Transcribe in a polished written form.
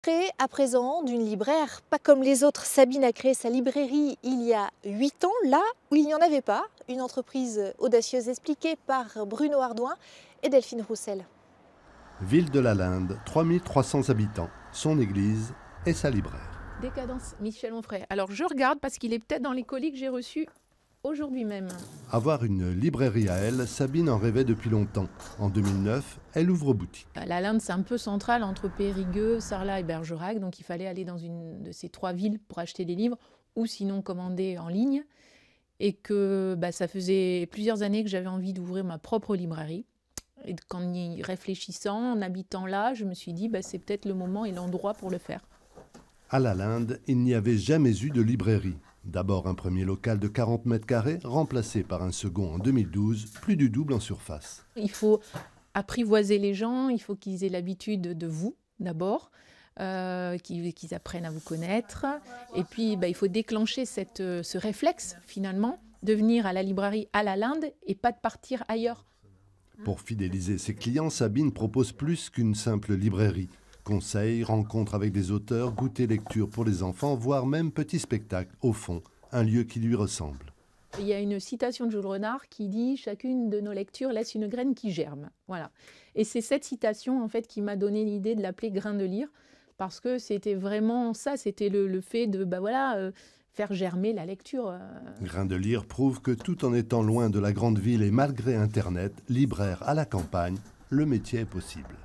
Créée à présent d'une libraire pas comme les autres, Sabine a créé sa librairie il y a 8 ans, là où il n'y en avait pas. Une entreprise audacieuse expliquée par Bruno Ardouin et Delphine Roussel. Ville de la Linde, 3300 habitants, son église et sa libraire. Décadence, Michel Onfray. Alors je regarde parce qu'il est peut-être dans les colis que j'ai reçus aujourd'hui même. Avoir une librairie à elle, Sabine en rêvait depuis longtemps. En 2009, elle ouvre boutique. La Linde, c'est un peu central entre Périgueux, Sarlat et Bergerac, donc il fallait aller dans une de ces trois villes pour acheter des livres ou sinon commander en ligne. Et que ça faisait plusieurs années que j'avais envie d'ouvrir ma propre librairie. Et qu'en y réfléchissant, en habitant là, je me suis dit c'est peut-être le moment et l'endroit pour le faire. À la Linde, il n'y avait jamais eu de librairie. D'abord un premier local de 40 mètres carrés, remplacé par un second en 2012, plus du double en surface. Il faut apprivoiser les gens, il faut qu'ils aient l'habitude de vous, d'abord, qu'ils apprennent à vous connaître. Et puis, il faut déclencher ce réflexe, finalement, de venir à la librairie à la Linde et pas de partir ailleurs. Pour fidéliser ses clients, Sabine propose plus qu'une simple librairie. Conseils, rencontres avec des auteurs, goûter lecture pour les enfants, voire même petits spectacles, au fond, un lieu qui lui ressemble. Il y a une citation de Jules Renard qui dit « Chacune de nos lectures laisse une graine qui germe ». Voilà. Et c'est cette citation, en fait, qui m'a donné l'idée de l'appeler « Grain de lire », parce que c'était vraiment ça, c'était le fait de faire germer la lecture. Grain de lire prouve que tout en étant loin de la grande ville et malgré Internet, libraire à la campagne, le métier est possible.